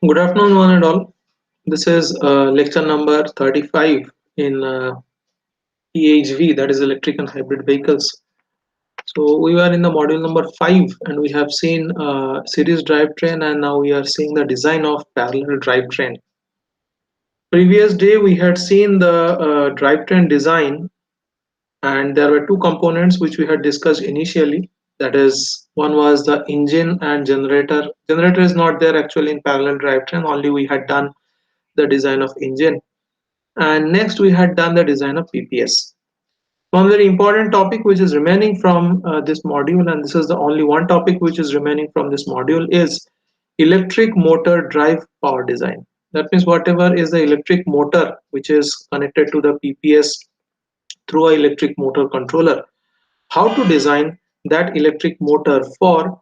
Good afternoon, one and all. This is lecture number 35 in EHV, that is electric and hybrid vehicles. So we were in the module number 5 and we have seen series drivetrain, and now we are seeing the design of parallel drivetrain. Previous day we had seen the drivetrain design, and there were two components which we had discussed initially. That is, one was the engine and generator. Generator is not there actually in parallel drivetrain, only we had done the design of engine, and next we had done the design of PPS. One very important topic which is remaining from this module, and this is the only one topic which is remaining from this module, is electric motor drive power design. That means whatever is the electric motor which is connected to the PPS through a electric motor controller, how to design that electric motor for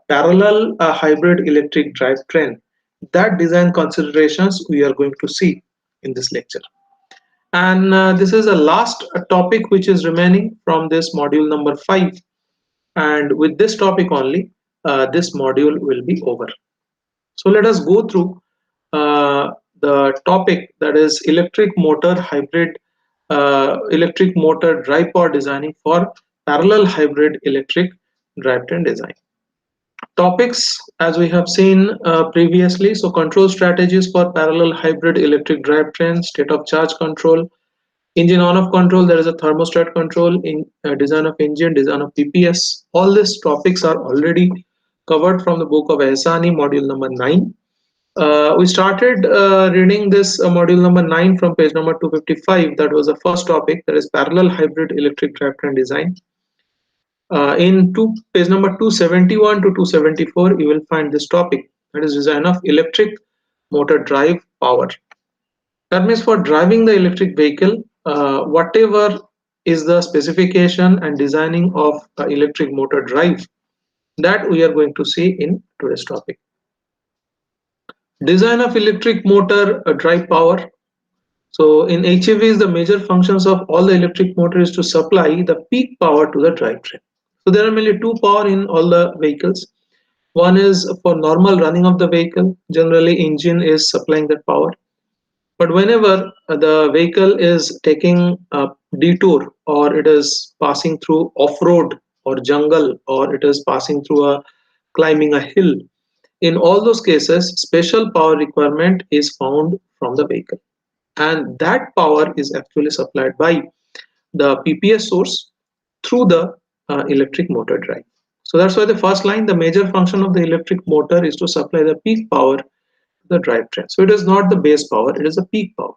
parallel hybrid electric drivetrain. That design considerations we are going to see in this lecture. And this is the last topic which is remaining from this module number 5. And with this topic only, this module will be over. So let us go through the topic, that is electric motor hybrid, electric motor drive power designing for parallel hybrid electric drivetrain design. Topics as we have seen previously. So control strategies for parallel hybrid electric drivetrain, state of charge control, engine on off control, there is a thermostat control, in design of engine, design of PPS. All these topics are already covered from the book of Ehsani, module number 9. We started reading this module number 9 from page number 255. That was the first topic, that is parallel hybrid electric drivetrain design. Page number 271 to 274, you will find this topic, that is design of electric motor drive power. That means for driving the electric vehicle, whatever is the specification and designing of electric motor drive, that we are going to see in today's topic. Design of electric motor drive power. So in HEVs, the major functions of all the electric motor is to supply the peak power to the drivetrain. So there are mainly two power in all the vehicles. One is for normal running of the vehicle. Generally, engine is supplying that power. But whenever the vehicle is taking a detour, or it is passing through off-road or jungle, or it is passing through climbing a hill, in all those cases, special power requirement is found from the vehicle. And that power is actually supplied by the PPS source through the electric motor drive. So that's why the first line, the major function of the electric motor is to supply the peak power the drivetrain. So it is not the base power, it is the peak power.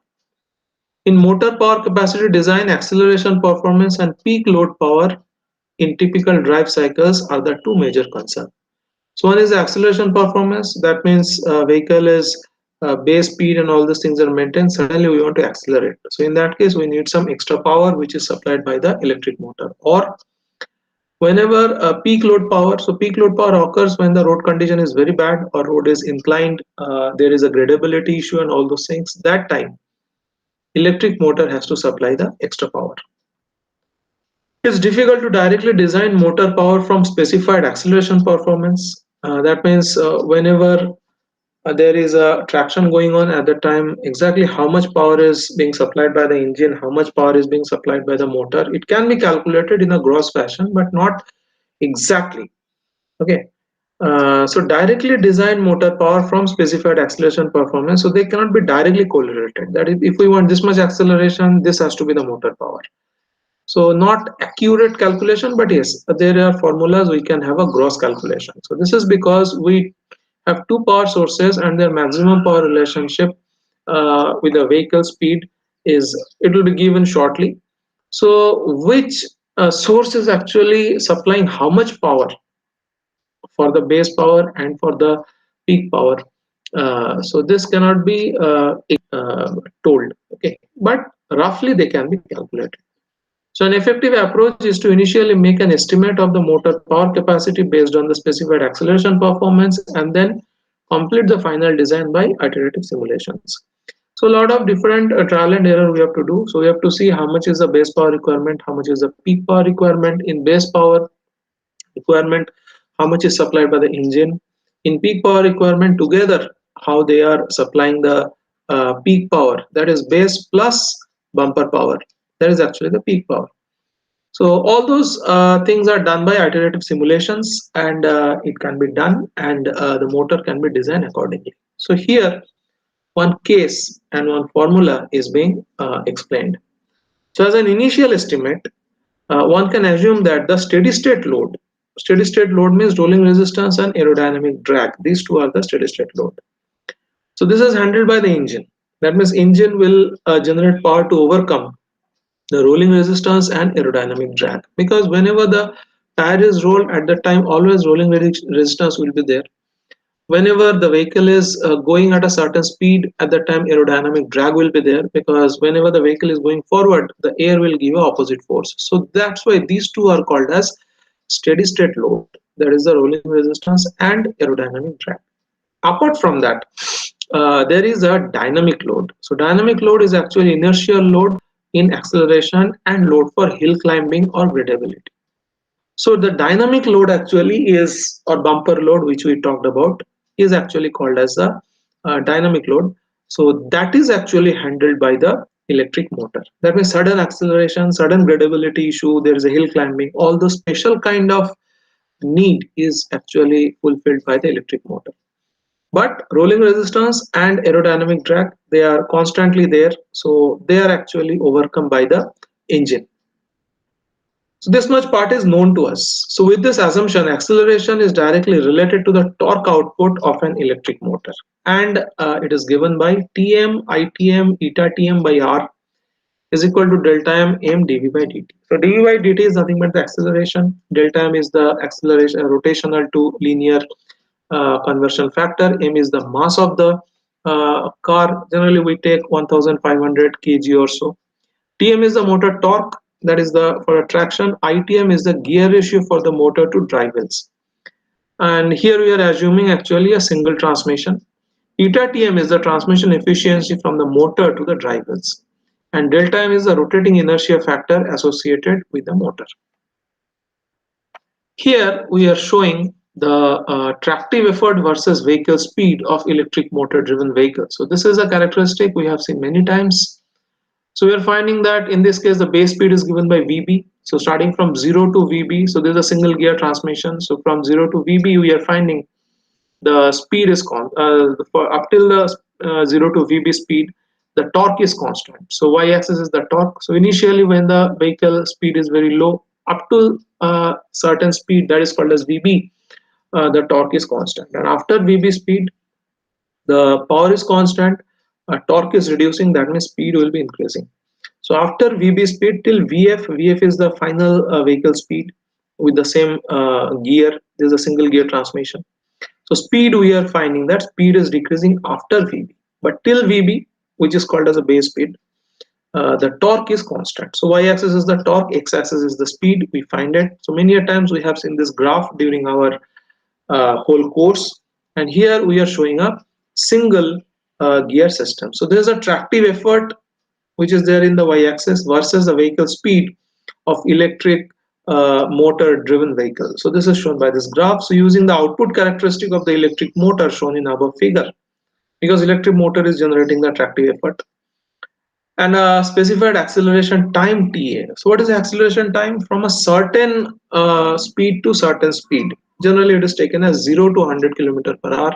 In motor power capacity design, acceleration performance and peak load power in typical drive cycles are the two major concerns. So one is the acceleration performance. That means vehicle is base speed and all these things are maintained. Suddenly we want to accelerate. So in that case, we need some extra power which is supplied by the electric motor. Or whenever peak load power, so peak load power occurs when the road condition is very bad or road is inclined, there is a gradability issue and all those things. That time electric motor has to supply the extra power. It's difficult to directly design motor power from specified acceleration performance. That means whenever there is a traction going on at that time, exactly how much power is being supplied by the engine, how much power is being supplied by the motor, it can be calculated in a gross fashion, but not exactly. Okay. So directly design motor power from specified acceleration performance, so they cannot be directly correlated. That is, if we want this much acceleration, this has to be the motor power. So not accurate calculation, but yes, there are formulas we can have a gross calculation. So this is because we have two power sources and their maximum power relationship with the vehicle speed is, it will be given shortly. So which source is actually supplying how much power for the base power and for the peak power? So this cannot be told, okay, but roughly they can be calculated. So an effective approach is to initially make an estimate of the motor power capacity based on the specified acceleration performance, and then complete the final design by iterative simulations. So a lot of different trial and error we have to do. So we have to see how much is the base power requirement, how much is the peak power requirement. In base power requirement, how much is supplied by the engine. In peak power requirement, together how they are supplying the peak power, that is base plus bumper power, that is actually the peak power. So all those things are done by iterative simulations, and it can be done, and the motor can be designed accordingly. So here one case and one formula is being explained. So as an initial estimate, one can assume that the steady state load means rolling resistance and aerodynamic drag. These two are the steady state load. So this is handled by the engine. That means engine will generate power to overcome the rolling resistance and aerodynamic drag, because whenever the tire is rolled, at that time always rolling resistance will be there. Whenever the vehicle is going at a certain speed, at that time aerodynamic drag will be there, because whenever the vehicle is going forward, the air will give a opposite force. So that's why these two are called as steady state load, that is the rolling resistance and aerodynamic drag. Apart from that, there is a dynamic load. So dynamic load is actually inertial load in acceleration and load for hill climbing or gradability. So the dynamic load actually is, or bumper load, which we talked about, is actually called as a dynamic load. So that is actually handled by the electric motor. That means sudden acceleration, sudden gradability issue, there is a hill climbing, all the special kind of need is actually fulfilled by the electric motor. But rolling resistance and aerodynamic drag, they are constantly there, so they are actually overcome by the engine. So this much part is known to us. So with this assumption, acceleration is directly related to the torque output of an electric motor, and it is given by Tm Itm eta Tm by R is equal to delta m dv by dt. So dv by dt is nothing but the acceleration. Delta m is the acceleration, rotational to linear conversion factor. M is the mass of the car. Generally we take 1500 kg or so. Tm is the motor torque, that is the for traction. Itm is the gear ratio for the motor to drive wheels. And here we are assuming actually a single transmission. Eta Tm is the transmission efficiency from the motor to the drive wheels. And delta m is the rotating inertia factor associated with the motor. Here we are showing the tractive effort versus vehicle speed of electric motor driven vehicles. So this is a characteristic we have seen many times. So we are finding that in this case the base speed is given by Vb. So starting from 0 to Vb, so there is a single gear transmission. So from 0 to Vb we are finding the speed is for up till the 0 to Vb speed, the torque is constant. So y-axis is the torque. So initially when the vehicle speed is very low, up to a certain speed, that is called as Vb, the torque is constant. And after Vb speed, the power is constant, torque is reducing, that means speed will be increasing. So after Vb speed till Vf is the final vehicle speed with the same gear. There is a single gear transmission. So speed, we are finding that speed is decreasing after Vb, but till Vb, which is called as a base speed, the torque is constant. So y-axis is the torque, x-axis is the speed. We find it. So many a times we have seen this graph during our whole course, and here we are showing a single gear system. So there is a tractive effort which is there in the y-axis versus the vehicle speed of electric motor driven vehicle. So this is shown by this graph. So using the output characteristic of the electric motor shown in above figure, because electric motor is generating the tractive effort, and a specified acceleration time Ta. So what is the acceleration time? From a certain speed to certain speed. Generally it is taken as 0 to 100 km per hour.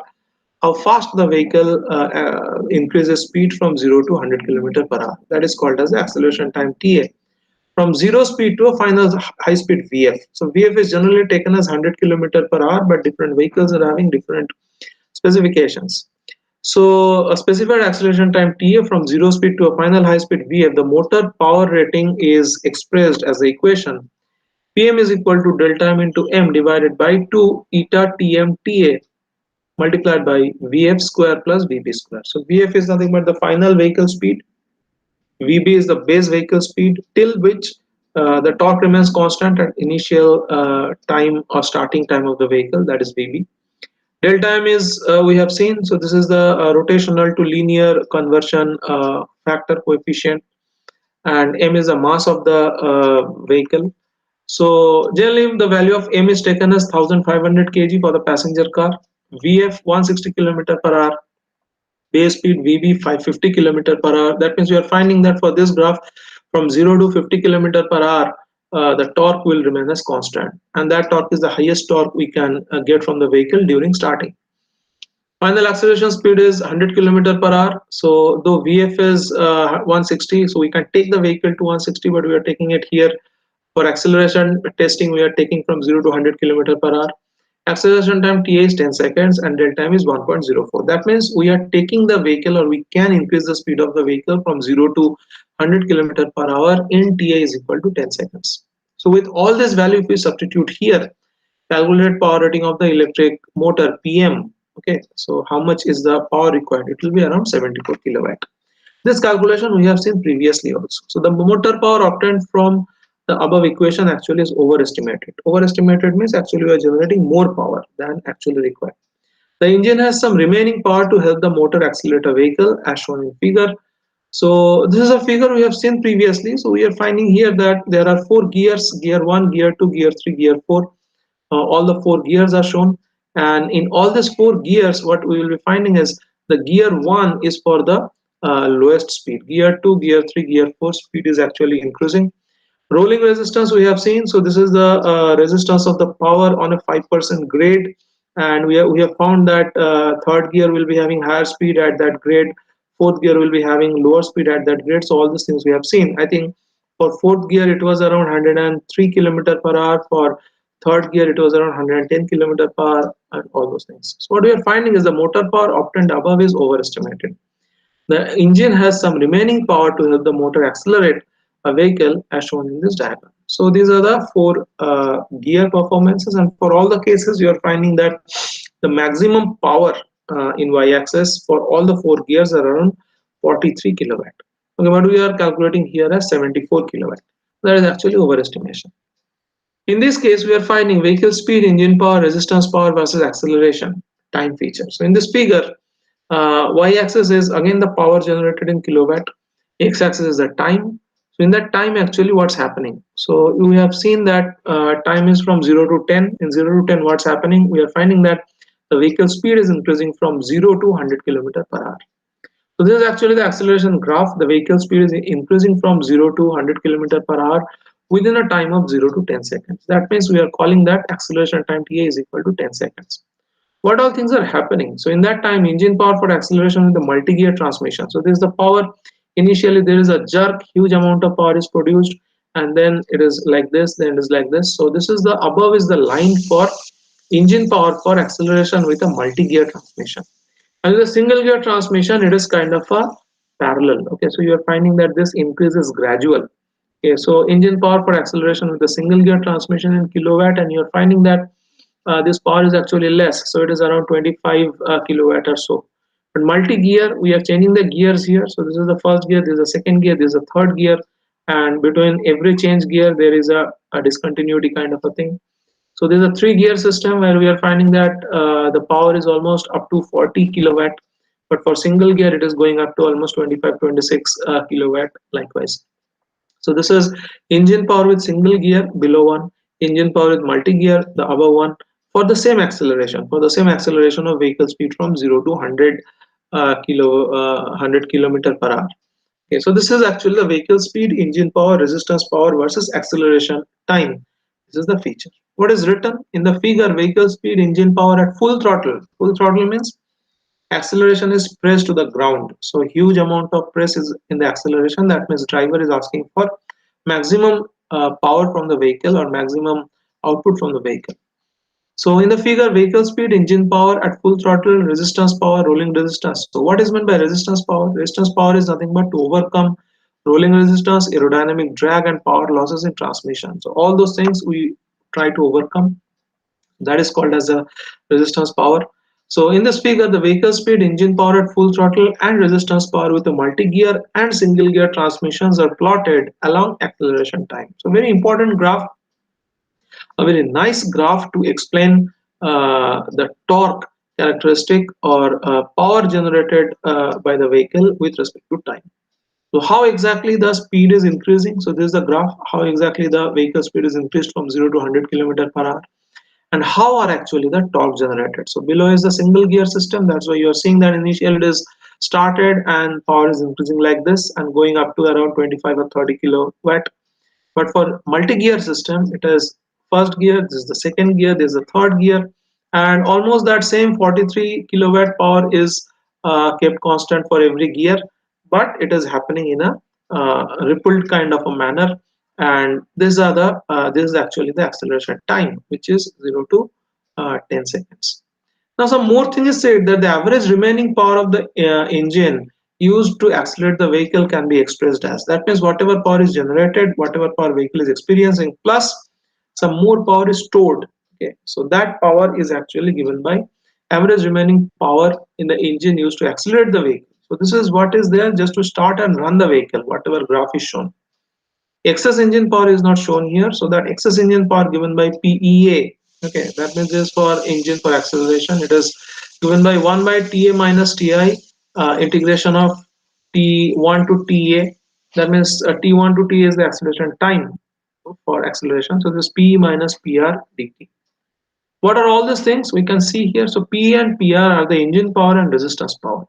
How fast the vehicle increases speed from 0 to 100 km per hour. That is called as the acceleration time Ta. From 0 speed to a final high speed Vf. So Vf is generally taken as 100 km per hour, but different vehicles are having different specifications. So a specified acceleration time Ta from 0 speed to a final high speed Vf, the motor power rating is expressed as the equation Pm is equal to delta m into m divided by 2 eta Tm Ta multiplied by Vf square plus Vb square. So Vf is nothing but the final vehicle speed. Vb is the base vehicle speed till which the torque remains constant at initial time or starting time of the vehicle, that is Vb. Delta m is we have seen, so this is the rotational to linear conversion factor coefficient, and m is the mass of the vehicle. So generally the value of m is taken as 1500 kg for the passenger car, Vf 160 km per hour, base speed VB 550 kilometer per hour. That means we are finding that for this graph from 0 to 50 kilometer per hour, the torque will remain as constant, and that torque is the highest torque we can get from the vehicle during starting. Final acceleration speed is 100 kilometer per hour. So though VF is 160, so we can take the vehicle to 160, but we are taking it here for acceleration testing. We are taking from 0 to 100 kilometer per hour. Acceleration time TA is 10 seconds and del time is 1.04. That means we are taking the vehicle, or we can increase the speed of the vehicle from 0 to 100 kilometer per hour in TA is equal to 10 seconds. So with all this value, if we substitute here, calculate power rating of the electric motor PM. Okay, so how much is the power required? It will be around 74 kilowatt. This calculation we have seen previously also. So the motor power obtained from the above equation actually is overestimated. Overestimated means actually we are generating more power than actually required. The engine has some remaining power to help the motor accelerate a vehicle as shown in figure. So this is a figure we have seen previously. So we are finding here that there are four gears: gear 1, gear 2, gear 3, gear 4. All the four gears are shown, and in all these four gears what we will be finding is the gear 1 is for the lowest speed, gear 2, gear 3, gear 4 speed is actually increasing. Rolling resistance we have seen, so this is the resistance of the power on a 5% grade, and we have found that third gear will be having higher speed at that grade, fourth gear will be having lower speed at that grade. So all these things we have seen. I think for fourth gear it was around 103 kilometer per hour, for third gear it was around 110 kilometer per hour, and all those things. So what we are finding is the motor power obtained above is overestimated. The engine has some remaining power to help the motor accelerate a vehicle as shown in this diagram. So these are the four gear performances, and for all the cases you are finding that the maximum power in y-axis for all the four gears are around 43 kilowatt. Okay, what we are calculating here as 74 kilowatt. That is actually overestimation. In this case, we are finding vehicle speed, engine power, resistance power versus acceleration time feature. So in this figure, y-axis is again the power generated in kilowatt, x-axis is the time. So in that time actually what's happening? So we have seen that time is from 0 to 10. In 0 to 10 what's happening? We are finding that the vehicle speed is increasing from 0 to 100 kilometer per hour. So this is actually the acceleration graph. The vehicle speed is increasing from 0 to 100 kilometer per hour within a time of 0 to 10 seconds. That means we are calling that acceleration time TA is equal to 10 seconds. What all things are happening? So in that time, engine power for acceleration with the multi-gear transmission. So this is the power. Initially there is a jerk, huge amount of power is produced, and then it is like this, then it is like this. So this is the above is the line for engine power for acceleration with a multi-gear transmission. And with a single gear transmission, it is kind of a parallel. Okay, so you are finding that this increase is gradual. Okay, so engine power for acceleration with a single gear transmission in kilowatt, and you're finding that this power is actually less, so it is around 25 kilowatt or so. But multi-gear, we are changing the gears here. So this is the first gear, this is the second gear, this is the third gear, and between every change gear there is a discontinuity kind of a thing. So there's a three gear system where we are finding that the power is almost up to 40 kilowatt, but for single gear it is going up to almost 25 26 kilowatt likewise. So this is engine power with single gear below one, engine power with multi-gear the above one, for the same acceleration of vehicle speed from 0 to 100 100 kilometer per hour. Okay, so this is actually the vehicle speed, engine power, resistance power versus acceleration time. This is the feature. What is written in the figure? Vehicle speed, engine power at full throttle. Full throttle means acceleration is pressed to the ground, so huge amount of press is in the acceleration. That means driver is asking for maximum power from the vehicle or maximum output from the vehicle. So in the figure, vehicle speed, engine power at full throttle, resistance power, rolling resistance. So what is meant by resistance power? Resistance power is nothing but to overcome rolling resistance, aerodynamic drag, and power losses in transmission. So all those things we try to overcome. That is called as a resistance power. So in this figure, the vehicle speed, engine power at full throttle, and resistance power with a multi-gear and single gear transmissions are plotted along acceleration time. So very important graph, a very nice graph to explain the torque characteristic or power generated by the vehicle with respect to time. So how exactly the speed is increasing? So this is the graph, how exactly the vehicle speed is increased from 0 to 100 kilometer per hour. And how are actually the torque generated? So below is the single gear system. That's why you are seeing that initially it is started and power is increasing like this and going up to around 25 or 30 kilowatt. But for multi-gear system, it is first gear, this is the second gear, this is the third gear, and almost that same 43 kilowatt power is kept constant for every gear, but it is happening in a rippled kind of a manner. And these are the this is actually the acceleration time, which is 0 to 10 seconds. Now, some more thing is said that the average remaining power of the engine used to accelerate the vehicle can be expressed as. That means whatever power is generated, whatever power vehicle is experiencing, plus some more power is stored. Okay, so that power is actually given by average remaining power in the engine used to accelerate the vehicle. So this is what is there just to start and run the vehicle, whatever graph is shown. Excess engine power is not shown here, so that excess engine power given by PEA. Okay, that means this for engine for acceleration. It is given by 1 by TA minus TI integration of T1 to TA. That means T1 to TA is the acceleration time for acceleration. So this P minus PR dt. What are all these things we can see here? So P and PR are the engine power and resistance power.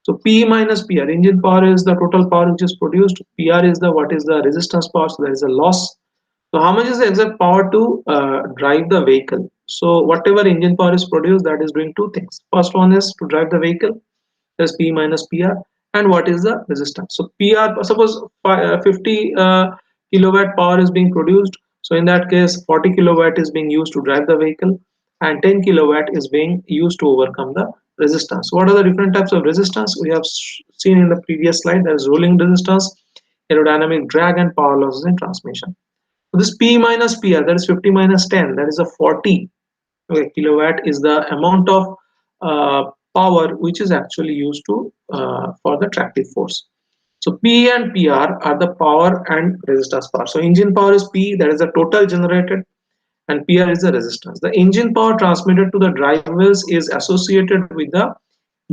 So P minus PR, engine power is the total power which is produced. PR is the what is the resistance power, so there is a loss. So how much is the exact power to drive the vehicle? So whatever engine power is produced, that is doing two things. First one is to drive the vehicle, that is P minus PR, and what is the resistance. So PR, suppose 50 kilowatt power is being produced. So in that case, 40 kilowatt is being used to drive the vehicle, and 10 kilowatt is being used to overcome the resistance. What are the different types of resistance? We have seen in the previous slide. There is rolling resistance, aerodynamic drag, and power losses in transmission. So this P minus PR, that is 50 minus 10, that is a 40. Okay, kilowatt is the amount of power which is actually used to for the tractive force. So P and PR are the power and resistance power. So engine power is P, that is the total generated, and PR is the resistance. The engine power transmitted to the drive wheels is associated with the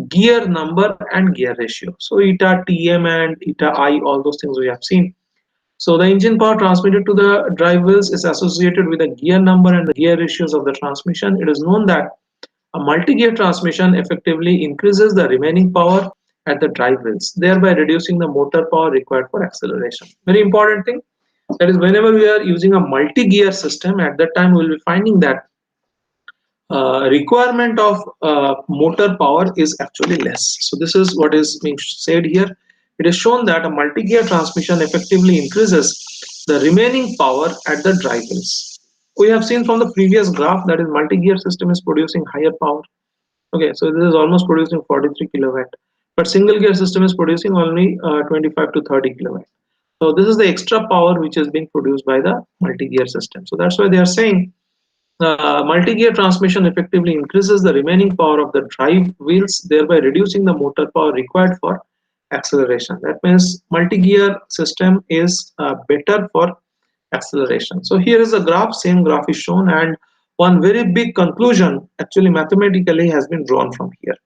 gear number and gear ratio. So eta TM and eta I, all those things we have seen. So the engine power transmitted to the drive wheels is associated with the gear number and the gear ratios of the transmission. It is known that a multi-gear transmission effectively increases the remaining power at the drive wheels, thereby reducing the motor power required for acceleration. Very important thing, that is whenever we are using a multi-gear system, at that time we will be finding that requirement of motor power is actually less. So this is what is being said here. It is shown that a multi-gear transmission effectively increases the remaining power at the drive wheels. We have seen from the previous graph that is multi-gear system is producing higher power. Okay, so this is almost producing 43 kilowatt, but single gear system is producing only 25 to 30 kilowatt. So this is the extra power which is being produced by the multi-gear system. So that's why they are saying multi-gear transmission effectively increases the remaining power of the drive wheels, thereby reducing the motor power required for acceleration. That means multi-gear system is better for acceleration. So here is a graph, same graph is shown, and one very big conclusion actually mathematically has been drawn from here.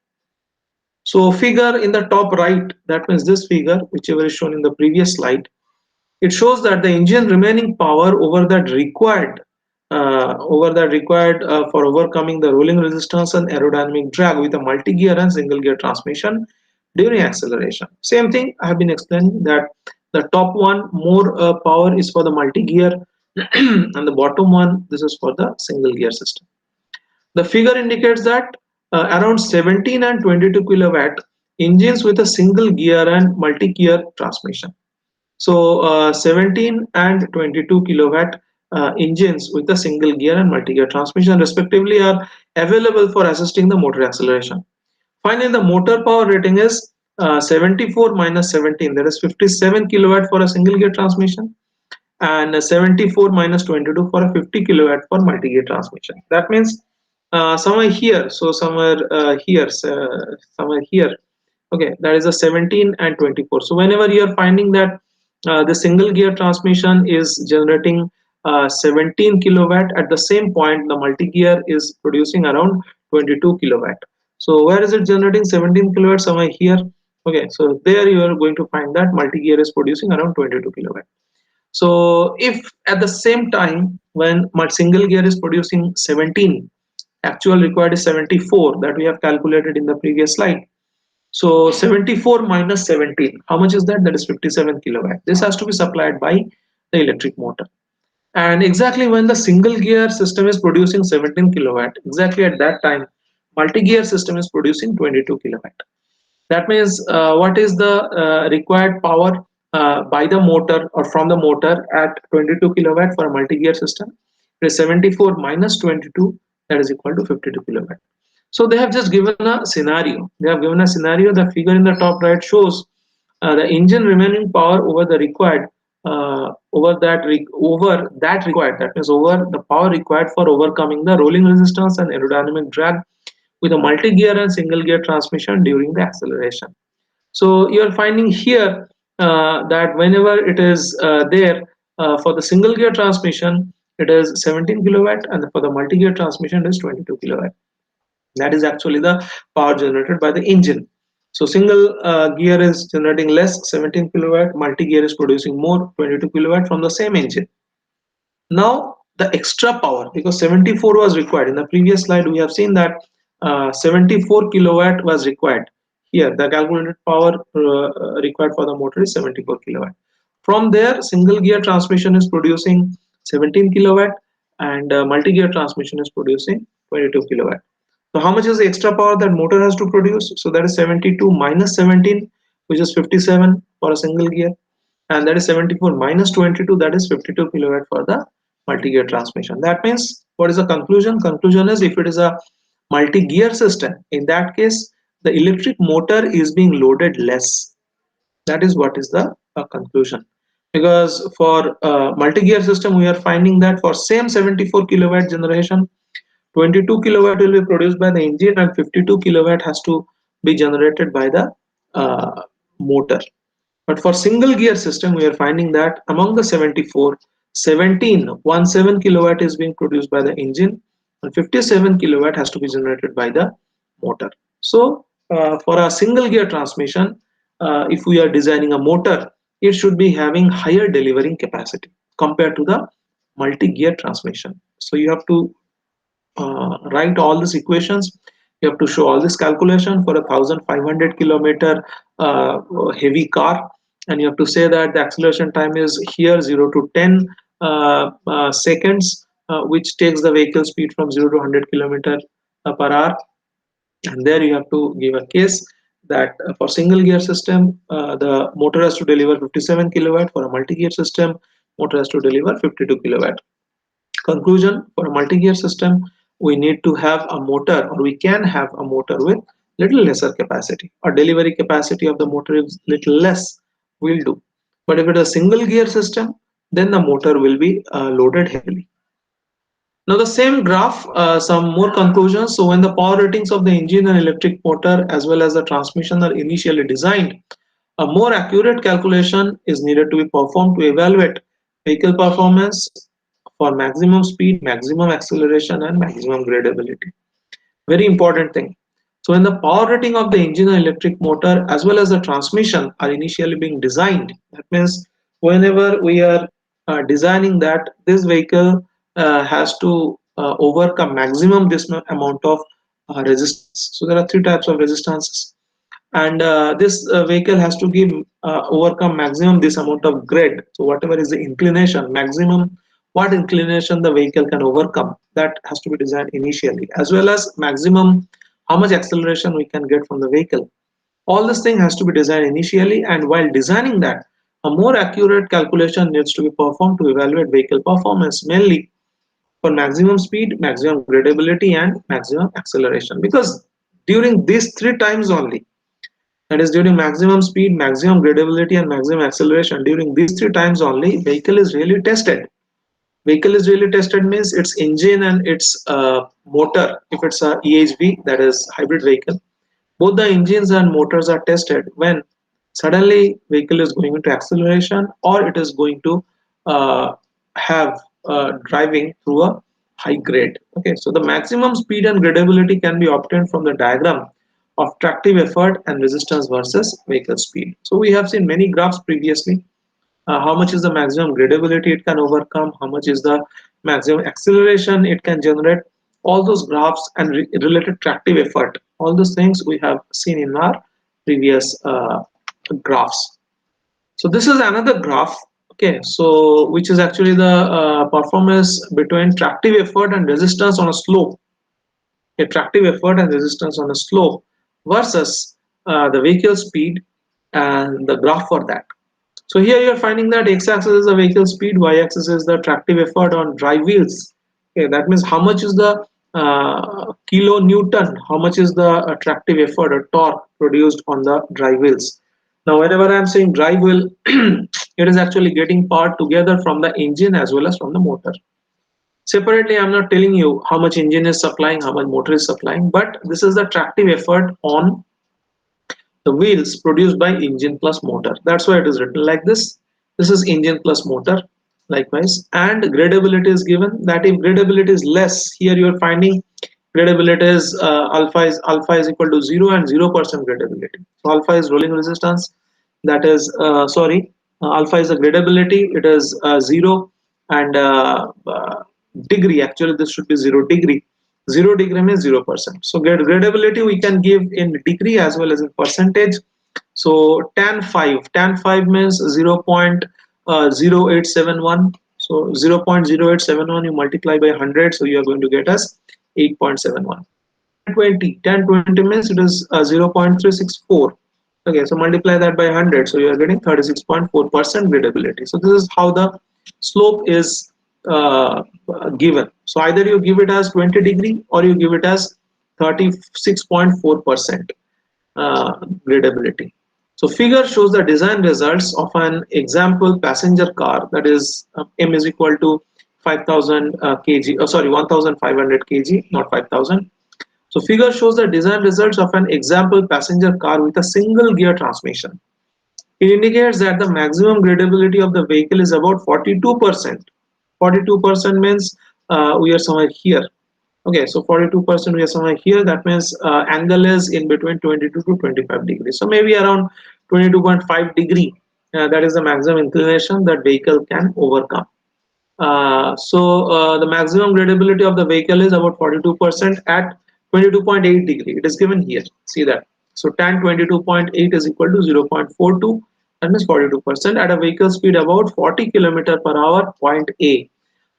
So figure in the top right, that means this figure, whichever is shown in the previous slide, it shows that the engine remaining power over that required for overcoming the rolling resistance and aerodynamic drag with a multi-gear and single gear transmission during acceleration. Same thing I have been explaining, that the top one more power is for the multi-gear and the bottom one, this is for the single gear system. The figure indicates that around 17 and 22 kilowatt engines with a single gear and multi-gear transmission. So 17 and 22 kilowatt engines with a single gear and multi-gear transmission respectively are available for assisting the motor acceleration. Finally, the motor power rating is 74 minus 17, that is 57 kilowatt for a single gear transmission, and 74 minus 22 for a 50 kilowatt for multi-gear transmission. That means somewhere here, so somewhere here, somewhere here. Okay, that is a 17 and 24. So whenever you are finding that the single gear transmission is generating 17 kilowatt, at the same point the multi-gear is producing around 22 kilowatt. So where is it generating 17 kilowatt? Somewhere here. Okay, so there you are going to find that multi-gear is producing around 22 kilowatt. So if at the same time when my single gear is producing 17, actual required is 74 that we have calculated in the previous slide. So 74 minus 17, how much is that? That is 57 kilowatt. This has to be supplied by the electric motor. And exactly when the single gear system is producing 17 kilowatt, exactly at that time, multi-gear system is producing 22 kilowatt. That means what is the required power by the motor or from the motor at 22 kilowatt for a multi-gear system? It is 74 minus 22, that is equal to 52 kilowatt. So they have just given a scenario. They have given a scenario. The figure in the top right shows the engine remaining power over the required over that required. That means over the power required for overcoming the rolling resistance and aerodynamic drag with a multi-gear and single gear transmission during the acceleration. So you are finding here that whenever it is there for the single gear transmission, it is 17 kilowatt, and for the multi-gear transmission it is 22 kilowatt. That is actually the power generated by the engine. So single gear is generating less, 17 kilowatt, multi-gear is producing more, 22 kilowatt from the same engine. Now the extra power, because 74 was required in the previous slide, we have seen that 74 kilowatt was required. Here the calculated power required for the motor is 74 kilowatt. From there, single gear transmission is producing 17 kilowatt, and multi-gear transmission is producing 22 kilowatt. So how much is the extra power that motor has to produce? So that is 72 minus 17, which is 57 for a single gear, and that is 74 minus 22, that is 52 kilowatt for the multi-gear transmission. That means what is the conclusion? Conclusion is, if it is a multi-gear system, in that case the electric motor is being loaded less. That is what is the conclusion. Because for multi-gear system, we are finding that for same 74 kilowatt generation, 22 kilowatt will be produced by the engine and 52 kilowatt has to be generated by the motor. But for single gear system, we are finding that among the 74, 17 kilowatt is being produced by the engine and 57 kilowatt has to be generated by the motor. So for a single gear transmission, if we are designing a motor, it should be having higher delivering capacity compared to the multi-gear transmission. So you have to write all these equations. You have to show all this calculation for a 1500 kilometer heavy car, and you have to say that the acceleration time is here 0 to 10 seconds, which takes the vehicle speed from 0 to 100 kilometer per hour. And there you have to give a case that for single gear system, the motor has to deliver 57 kilowatt. For a multi-gear system, motor has to deliver 52 kilowatt. Conclusion: for a multi-gear system, we need to have a motor, or we can have a motor with little lesser capacity, or delivery capacity of the motor is little less, will do. But if it is a single gear system, then the motor will be loaded heavily. Now the same graph, some more conclusions. So when the power ratings of the engine and electric motor as well as the transmission are initially designed, a more accurate calculation is needed to be performed to evaluate vehicle performance for maximum speed, maximum acceleration, and maximum gradability. Very important thing. So when the power rating of the engine and electric motor as well as the transmission are initially being designed, that means whenever we are designing that this vehicle has to overcome maximum this amount of resistance. So there are three types of resistances, and this vehicle has to give overcome maximum this amount of grade. So whatever is the inclination, maximum what inclination the vehicle can overcome, that has to be designed initially, as well as maximum how much acceleration we can get from the vehicle. All this thing has to be designed initially, and while designing that, a more accurate calculation needs to be performed to evaluate vehicle performance, mainly for maximum speed, maximum gradability, and maximum acceleration. Because during these three times only, that is during maximum speed, maximum gradability, and maximum acceleration, during these three times only, vehicle is really tested. Vehicle is really tested means its engine and its motor. If it's a EHV, that is hybrid vehicle, both the engines and motors are tested when suddenly vehicle is going into acceleration, or it is going to uh, have driving through a high grade. Okay, so the maximum speed and gradability can be obtained from the diagram of tractive effort and resistance versus vehicle speed. So we have seen many graphs previously. How much is the maximum gradability it can overcome, how much is the maximum acceleration it can generate, all those graphs and related tractive effort, all those things we have seen in our previous graphs. So this is another graph, okay, so which is actually the performance between tractive effort and resistance on a slope, a tractive effort and resistance on a slope versus the vehicle speed and the graph for that. So here you are finding that x-axis is the vehicle speed, y-axis is the tractive effort on drive wheels. Okay, that means how much is the kilonewton, how much is the tractive effort or torque produced on the drive wheels. Now, whenever I am saying drive wheel, it is actually getting power together from the engine as well as from the motor. Separately, I'm not telling you how much engine is supplying, how much motor is supplying, but this is the tractive effort on the wheels produced by engine plus motor. That's why it is written like this. This is engine plus motor. Likewise, and gradability is given that if gradability is less, here you are finding gradability is alpha is equal to 0 and 0% gradability. So alpha is rolling resistance, that is alpha is the gradability, it is 0, and degree, actually this should be 0 degree. 0 degree means 0%. So gradability we can give in degree as well as in percentage. So tan 5 means 0.0871. So 0.0871 you multiply by 100, so you are going to get us 8.71. Tan 20 means it is 0.364. Okay, so multiply that by 100, so you are getting 36.4% gradability. So this is how the slope is given. So either you give it as 20 degree or you give it as 36.4% gradability. So figure shows the design results of an example passenger car, that is M is equal to 5000 kg, 1500 kg, not 5000. So figure shows the design results of an example passenger car with a single gear transmission. It indicates that the maximum gradability of the vehicle is about 42%. 42% means we are somewhere here. Okay, so 42% we are somewhere here. That means angle is in between 22 to 25 degrees. So maybe around 22.5 degree. That is the maximum inclination that vehicle can overcome. The maximum gradability of the vehicle is about 42% at 22.8 degree. It is given here. See that. So tan 22.8 is equal to 0.42. That means 42% at a vehicle speed about 40 km per hour. Point A.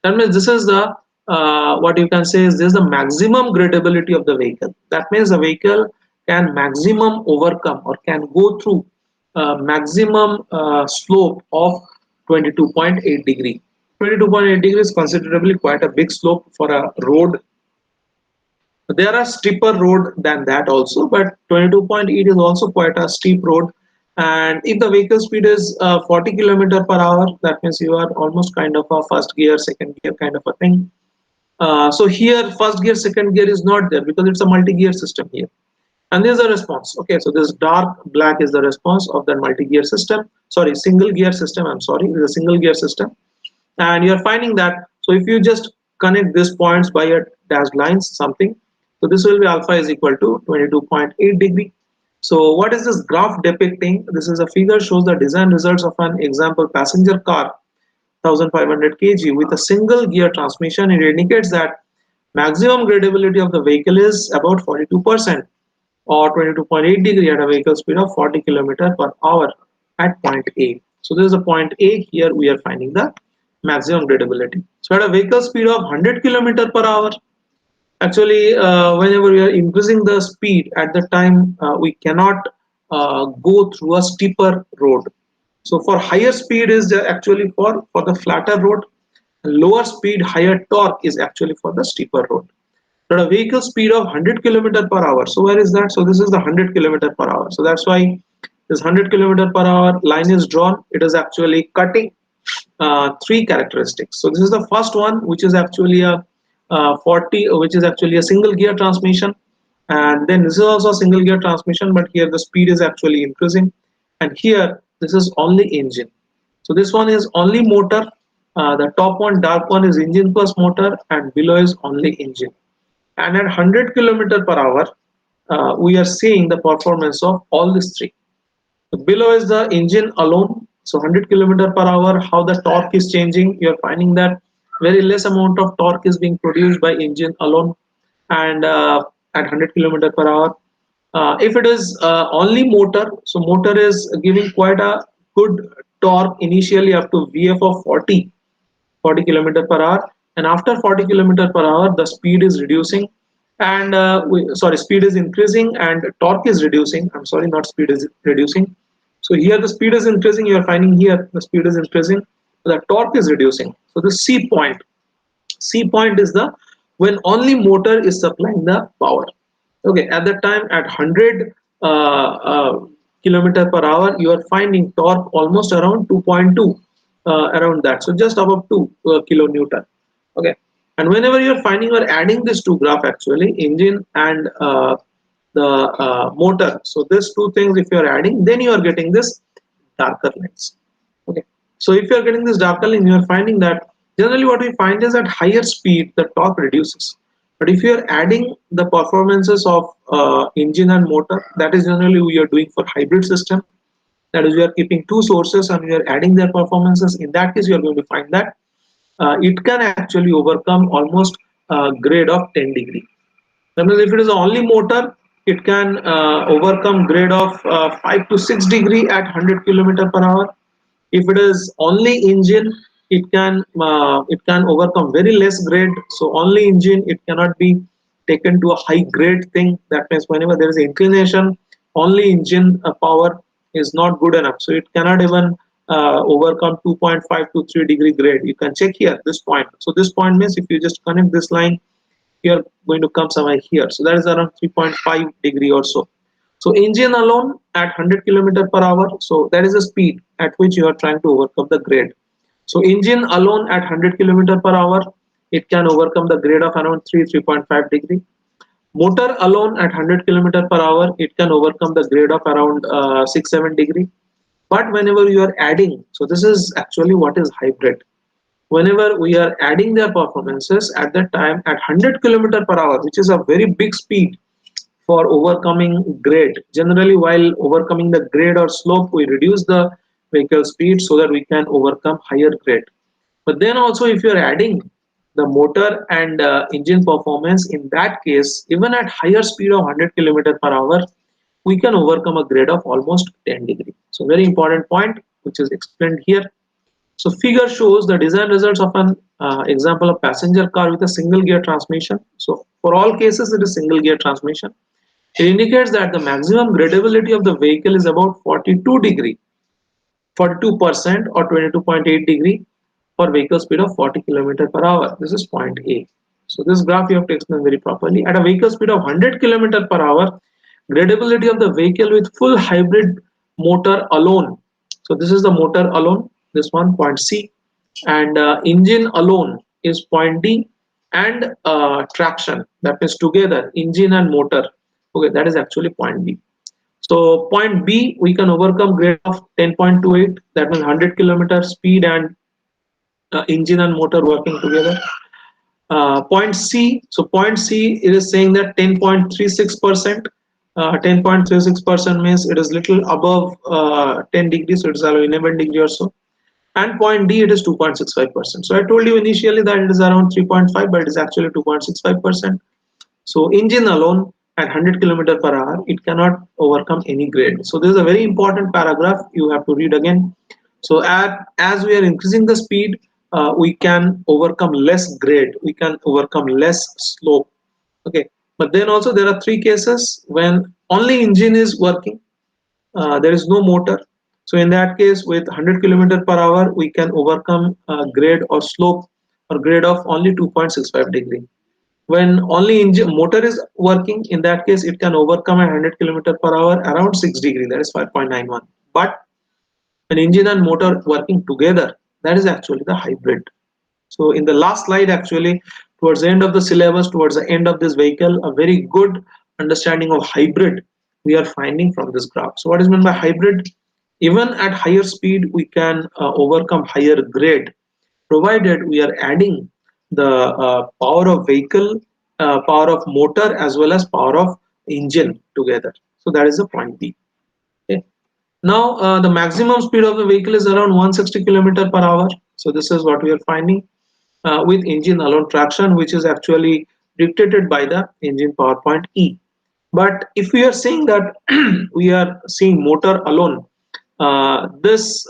That means this is the what you can say is this is the maximum gradability of the vehicle. That means the vehicle can maximum overcome or can go through maximum slope of 22.8 degree. 22.8 degrees is considerably quite a big slope for a road. There are steeper road than that also, but 22.8 is also quite a steep road. And if the vehicle speed is 40 km per hour, that means you are almost kind of a first gear, second gear kind of a thing. So here first gear, second gear is not there because it's a multi-gear system here. And this is the response. Okay, so this dark black is the response of the multi-gear system. Sorry, single gear system. I'm sorry, it is a single gear system. And you're finding that, so if you just connect these points by a dashed lines something, so this will be alpha is equal to 22.8 degree. So what is this graph depicting? This is a figure shows the design results of an example passenger car 1500 kg with a single gear transmission. It indicates that maximum gradability of the vehicle is about 42% or 22.8 degree at a vehicle speed of 40 km per hour at point A. So this is a point A. Here we are finding the maximum gradability. So at a vehicle speed of 100 km per hour, actually whenever we are increasing the speed at the time, we cannot go through a steeper road. So for higher speed is actually for the flatter road, lower speed higher torque is actually for the steeper road. At a vehicle speed of 100 km per hour, so where is that? So this is the 100 km per hour. So that's why this 100 km per hour line is drawn. It is actually cutting three characteristics. So this is the first one, which is actually a 40, which is actually a single gear transmission, and then this is also a single gear transmission, but here the speed is actually increasing, and here this is only engine. So this one is only motor. The top one, dark one, is engine plus motor, and below is only engine. And at 100 km per hour, we are seeing the performance of all these three. So below is the engine alone. So 100 km per hour, how the torque is changing. You're finding that very less amount of torque is being produced by engine alone, and at 100 km per hour. If it is only motor, so motor is giving quite a good torque initially up to VF of 40 kilometer per hour, and after 40 kilometer per hour the speed is reducing, and speed is increasing and torque is reducing. I'm sorry, not speed is reducing. So here the speed is increasing, you are finding here the speed is increasing, the torque is reducing. So the C point is the when only motor is supplying the power. Okay, at that time at 100 kilometer per hour, you are finding torque almost around 2.2, around that. So just above 2 kilonewton. Okay, and whenever you are finding, you are adding this two graph actually, engine and the motor. So these two things, if you are adding, then you are getting this darker lines. Okay, so if you are getting this darker line, you are finding that generally what we find is at higher speed the torque reduces, but if you are adding the performances of engine and motor, that is generally we are doing for hybrid system, that is we are keeping two sources and we are adding their performances. In that case you are going to find that it can actually overcome almost grade of 10 degree. That means if it is only motor, it can overcome grade of 5 to 6 degree at 100 kilometer per hour. If it is only engine, it can overcome very less grade. So only engine, it cannot be taken to a high grade thing. That means whenever there is inclination, only engine power is not good enough. So it cannot even overcome 2.5 to 3 degree grade. You can check here this point. So this point means if you just connect this line, you are going to come somewhere here. So that is around 3.5 degree or so. So engine alone at 100 kilometer per hour, so that is the speed at which you are trying to overcome the grade. So engine alone at 100 kilometer per hour, it can overcome the grade of around 3.5 degree. Motor alone at 100 kilometer per hour, it can overcome the grade of around 6-7 degree. But whenever you are adding, so this is actually what is hybrid. Whenever we are adding their performances at that time at 100 kilometer per hour, which is a very big speed for overcoming grade. Generally, while overcoming the grade or slope, we reduce the vehicle speed so that we can overcome higher grade. But then also, if you are adding the motor and engine performance, in that case, even at higher speed of 100 kilometer per hour, we can overcome a grade of almost 10 degree. So very important point, which is explained here. So figure shows the design results of an example of passenger car with a single gear transmission. So for all cases, it is single gear transmission. It indicates that the maximum gradability of the vehicle is about 42 degree, 42% or 22.8 degree for vehicle speed of 40 kilometer per hour. This is point A. So this graph you have to explain very properly. At a vehicle speed of 100 kilometer per hour, gradability of the vehicle with full hybrid motor alone. So this is the motor alone. This one point C, and engine alone is point D, and traction, that is together engine and motor. Okay, that is actually point B. So point B, we can overcome grade of 10.28, that means 100 kilometer speed and engine and motor working together. Point C, so point C, it is saying that 10.36%. 10.36% means it is little above 10 degrees, so it is around 11 degree or so. And point D, it is 2.65%. So I told you initially that it is around 3.5, but it is actually 2.65%. So engine alone at 100 kilometer per hour, it cannot overcome any grade. So this is a very important paragraph you have to read again. So as we are increasing the speed, we can overcome less grade, we can overcome less slope. Okay, but then also there are three cases when only engine is working, there is no motor. So in that case, with 100 kilometer per hour, we can overcome grade or slope or grade of only 2.65 degree. When only engine motor is working, in that case, it can overcome at 100 kilometer per hour around 6 degree, that is 5.91. But when engine and motor working together, that is actually the hybrid. So in the last slide, actually, towards the end of the syllabus, towards the end of this vehicle, a very good understanding of hybrid we are finding from this graph. So what is meant by hybrid? Even at higher speed, we can overcome higher grade, provided we are adding the power of vehicle, power of motor, as well as power of engine together. So that is the point B. Okay. Now the maximum speed of the vehicle is around 160 kilometer per hour. So this is what we are finding with engine alone traction, which is actually dictated by the engine power point E. But if we are saying that we are seeing motor alone, this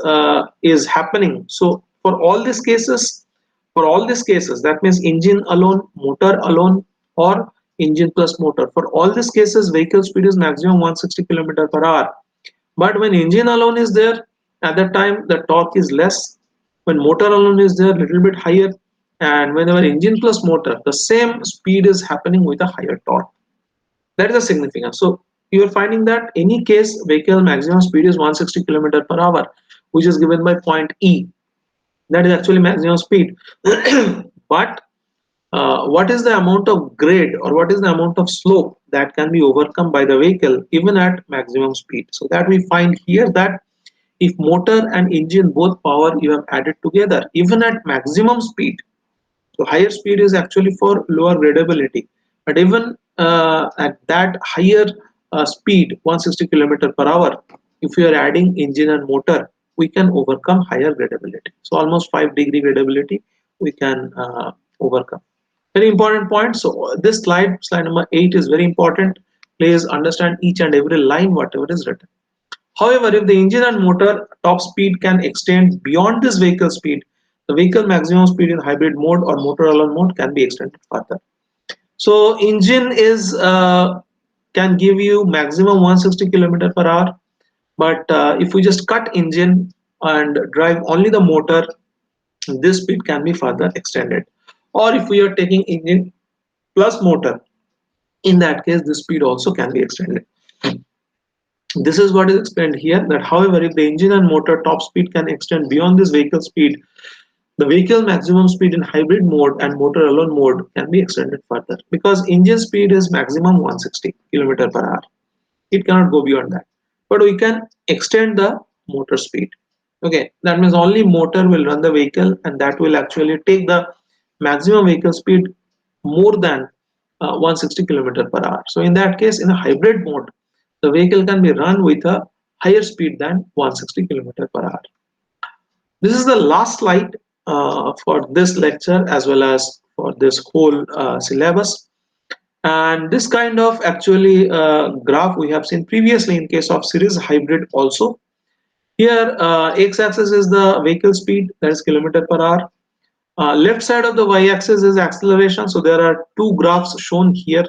is happening. So for all these cases, that means engine alone, motor alone, or engine plus motor. For all these cases, vehicle speed is maximum 160 kilometer per hour. But when engine alone is there, at that time the torque is less. When motor alone is there, little bit higher. And whenever engine plus motor, the same speed is happening with a higher torque. That is the significance. So you are finding that any case vehicle maximum speed is 160 km per hour, which is given by point E. That is actually maximum speed. But what is the amount of grade or what is the amount of slope that can be overcome by the vehicle even at maximum speed? So that we find here that if motor and engine both power you have added together, even at maximum speed, so higher speed is actually for lower gradability. But even at that higher speed, 160 kilometer per hour, if we are adding engine and motor, we can overcome higher gradability. So almost 5-degree gradability we can overcome. Very important point. So this slide number 8 is very important. Please understand each and every line whatever is written. However, if the engine and motor top speed can extend beyond this vehicle speed, the vehicle maximum speed in hybrid mode or motor alone mode can be extended further. So engine is can give you maximum 160 kilometer per hour, but if we just cut engine and drive only the motor, this speed can be further extended. Or if we are taking engine plus motor, in that case, the speed also can be extended. This is what is explained here, that however, if the engine and motor top speed can extend beyond this vehicle speed, the vehicle maximum speed in hybrid mode and motor alone mode can be extended further, because engine speed is maximum 160 km per hour. It cannot go beyond that. But we can extend the motor speed. Okay, that means only motor will run the vehicle and that will actually take the maximum vehicle speed more than 160 km per hour. So in that case, in a hybrid mode, the vehicle can be run with a higher speed than 160 km per hour. This is the last slide for this lecture as well as for this whole syllabus. And this kind of actually graph we have seen previously in case of series hybrid also. Here x-axis is the vehicle speed, that is kilometer per hour. Left side of the y-axis is acceleration. So there are two graphs shown here.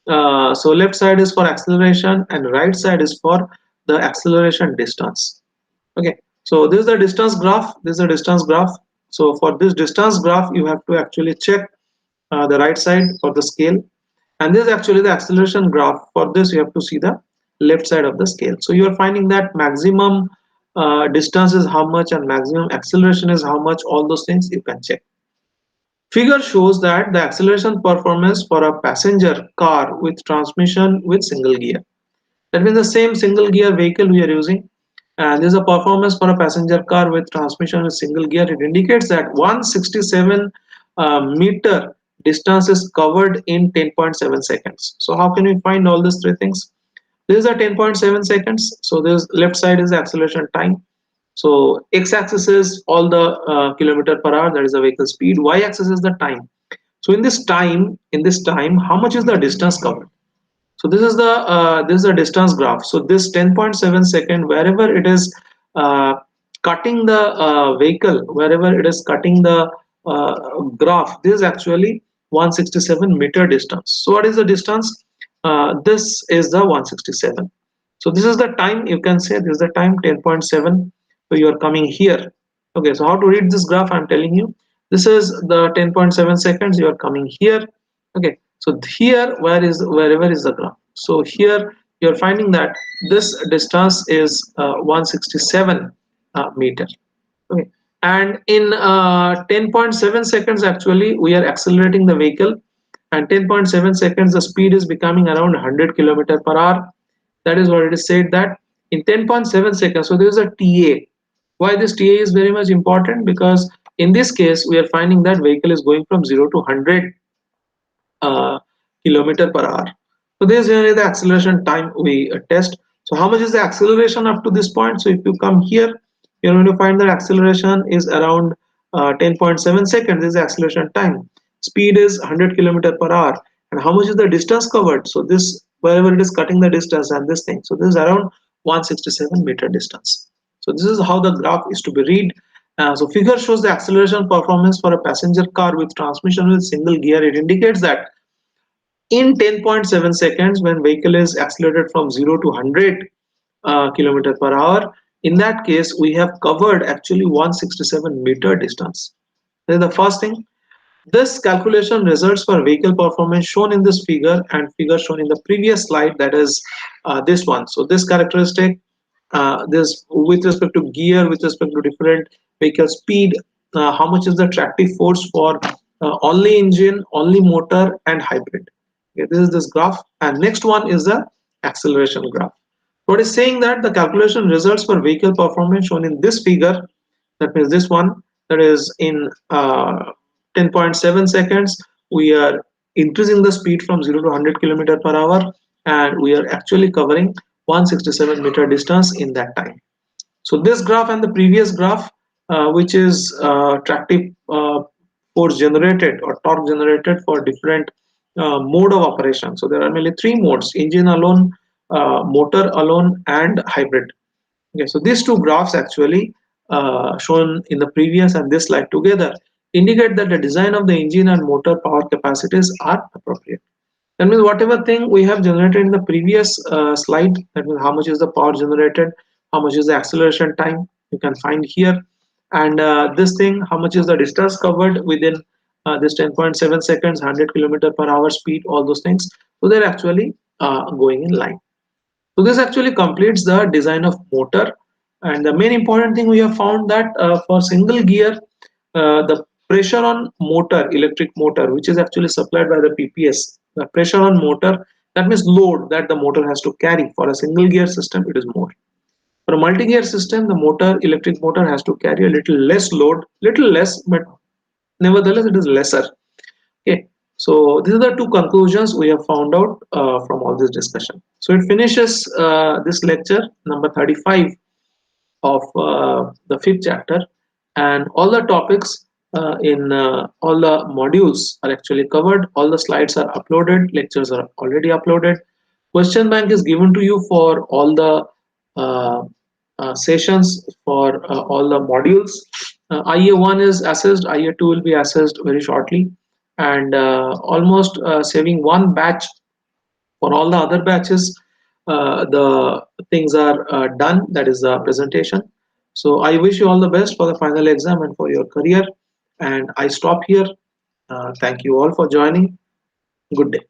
So left side is for acceleration and right side is for the acceleration distance. Okay, so this is the distance graph. This is the distance graph. So for this distance graph, you have to actually check the right side for the scale. And this is actually the acceleration graph. For this, you have to see the left side of the scale. So you are finding that maximum distance is how much and maximum acceleration is how much. All those things you can check. Figure shows that the acceleration performance for a passenger car with transmission with single gear. That means the same single gear vehicle we are using. And this is a performance for a passenger car with transmission with single gear. It indicates that 167 meter distance is covered in 10.7 seconds. So how can we find all these three things? This is a 10.7 seconds. So this left side is the acceleration time. So x-axis is all the kilometer per hour, that is the vehicle speed. Y-axis is the time. So in this time, how much is the distance covered? So this is the distance graph. So this 10.7 second, wherever it is cutting the vehicle, wherever it is cutting the graph, this is actually 167 meter distance. So what is the distance? This is the 167. So this is the time, you can say this is the time 10.7. So you are coming here. Okay, so how to read this graph? I'm telling you. This is the 10.7 seconds. You are coming here. Okay, so here wherever is the graph. So here you are finding that this distance is 167 meter. Okay, and in 10.7 seconds actually we are accelerating the vehicle, and 10.7 seconds the speed is becoming around 100 kilometer per hour. That is what it is said, that in 10.7 seconds. So there is a TA. Why this TA is very much important? Because in this case we are finding that vehicle is going from 0 to 100 uh, kilometer per hour. So this is generally the acceleration time we test. So how much is the acceleration up to this point? So if you come here, you're going to find that acceleration is around 10.7 seconds. This is the acceleration time. Speed is 100 kilometer per hour. And how much is the distance covered? So this wherever it is cutting the distance and this thing. So this is around 167 meter distance. So this is how the graph is to be read. So figure shows the acceleration performance for a passenger car with transmission with single gear. It indicates that in 10.7 seconds, when vehicle is accelerated from 0 to 100 kilometer per hour, in that case we have covered actually 167 meter distance. This is the first thing. This calculation results for vehicle performance shown in this figure and figure shown in the previous slide, that is this one. So this characteristic, this with respect to gear, with respect to different vehicle speed, how much is the tractive force for only engine, only motor and hybrid. Okay, this is this graph, and next one is the acceleration graph. What is saying that the calculation results for vehicle performance shown in this figure, that means this one, that is in 10.7 seconds we are increasing the speed from 0 to 100 kilometer per hour, and we are actually covering 167 meter distance in that time. So this graph and the previous graph, which is tractive force generated or torque generated for different mode of operation. So there are mainly three modes: engine alone, motor alone and hybrid. Okay, so these two graphs actually shown in the previous and this slide together indicate that the design of the engine and motor power capacities are appropriate. That means whatever thing we have generated in the previous slide, that means how much is the power generated, how much is the acceleration time, you can find here, and this thing, how much is the distance covered within this 10.7 seconds, 100 kilometer per hour speed, all those things. So they're actually going in line. So this actually completes the design of motor. And the main important thing we have found that for single gear, the pressure on motor, electric motor, which is actually supplied by the PPS, the pressure on motor, that means load that the motor has to carry. For a single gear system, it is more. For a multi-gear system, the motor, electric motor, has to carry a little less load, little less, but nevertheless it is lesser. Okay, so these are the two conclusions we have found out from all this discussion. So it finishes this lecture number 35 of the fifth chapter, and all the topics in all the modules are actually covered. All the slides are uploaded, lectures are already uploaded. Question bank is given to you for all the uh, sessions for all the modules. IA1 is assessed, IA2 will be assessed very shortly, and almost saving one batch. For all the other batches, the things are done, that is the presentation. So I wish you all the best for the final exam and for your career, and I stop here. Thank you all for joining. Good day.